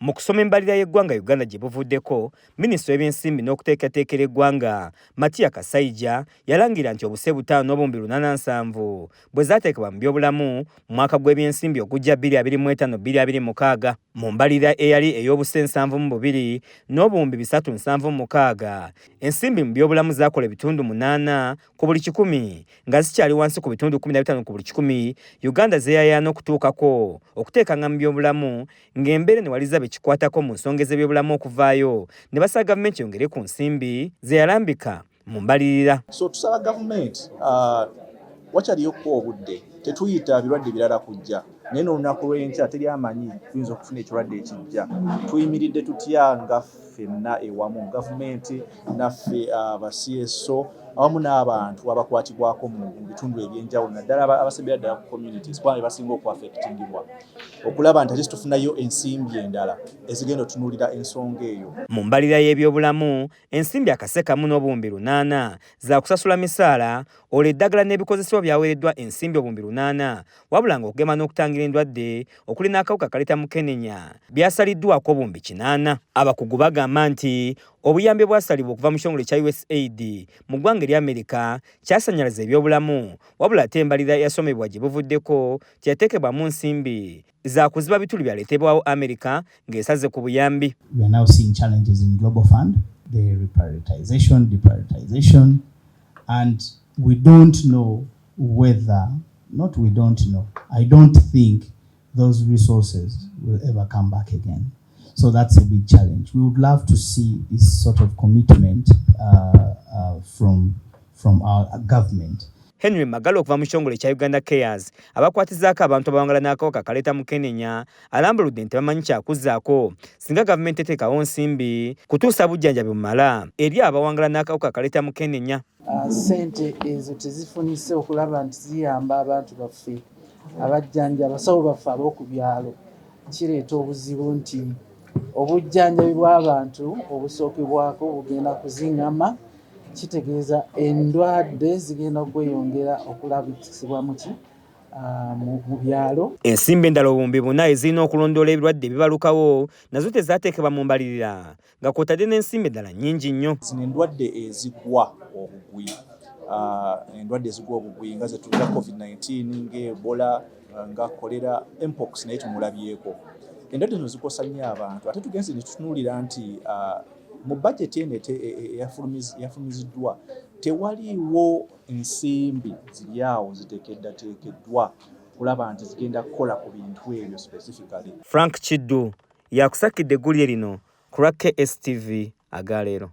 Mu kusoma embalirira y'eggwanga Uganda gye buvuddeko, Minisita w'ebyensimbi n'okuteekateekera eggwanga Mattia Kasaija yalangira nti obuse 5,870 bwe zaateekebwa mu byobulamu mu mwaka gw'ebyensimbi ogujja 2025-2026 mu mbalirira eyali ey'obuse 72 n'obuwumbi 376. Ensimbi mu byobulamu zaakola ebitundu 8 ku buli 100 nga zikyali wansi ku bitundu 15 ku buli 100 Uganda zeeyayaana okutuukako okuteekanga mu byobulamu ng'embeera ne waliza kikwatako mu nsonga z'ebyobulamu okuvaayo ne basaba gavumenti yongere ku nsimbi ze yalambika mu mbalirira. So tusaba gavumenti wakyaliyo obudde tetuyita birwadde birala kujja naye n'olunaku lw'enkya teri amanyi tuyinza okufuna ekirwadde ekijja. Tuyimiridde tutya nga ffenna ewamu gavumenti naffe aba CSO awamu n'abantu abakwatibwako mu bitundu ebyenjawulo naddala abasembera ddala ku communities kubanga basinga okuaffectingibwa okulaba nti ate tufunayo ensimbi endala ezigenda otunuulira ensonga eyo. Mu mbalirira y'ebyobulamu ensimbi akase kamu n'obuwumbi 800 za kusasula misaala olwo eddagala n'ebikozesebwa byaweereddwa ensimbi obuwumbi 800 wabula nga okugema n'okutangira endwadde okuli n'akawuka kaleeta mukenenya byasaliddwako obuwumbi 800. Abakugu bagamba nti obuyambi bwasalibwa okuva mu kitongole kya USAID mu ggwanga erya Amerika kyasanyalaza ebyobulamu wabula ate embalirira yasomebwa gye buvuddeko teyateekebwamu nsimbi za kuziba bituli byaleetebwawo Amerika ng'esaze ku buyambi. We are now seeing challenges in Global Fund, the deprioritization, and we don't know whether, not we don't know, I don't think those resources will ever come back again. So that's a big challenge. We would love to see this sort of commitment from our government. Henry Magalo okuva mu kitongole kya Uganda Cares abakwatizaako abantu abawangala n'akawuka kaleeta mukenenya alambuludde nti bamanyi kyakuzzaako singa gavumenti eteekawo nsimbi kutuusa bujjanjabi bumala eri abawangala n'akawuka kaleeta mukenenya. Ssente ezo tezifunise okulaba nti ziyamba abantu baffe abajjanja abasawo baffe ab'oku byalo. Kireeta obuzibu nti obujjanjabi bw'abantu obusookebwako bugenda kuziŋŋama, kitegeeza endwadde zigenda kweyongera okulabikisibwa mu byalo. Ensimbi endala obuwumbi 4 ezirina okulondoola ebirwadde ebibalukawo nazo tezaateekebwa mu mbalirira nga kw'otadde n'ensimbi endala nnyingi nnyo. Zino endwadde ezigwa obugwi, nga ze tulina COVID-19 ng'Ebola nga kolera mpox naye tumulabyeko. Endwadde zino zikosa nnyo abantu ate tugenze ne tutunuulira nti mu budget eno eyafulumiziddwa tewaliwo nsimbi ziri awo ziteekeddwa kulaba nti zigenda kukola ku bintu ebyo specifically. Frank Kiddu yakusakidde eggulire lino ku lwa KSTV agaleero.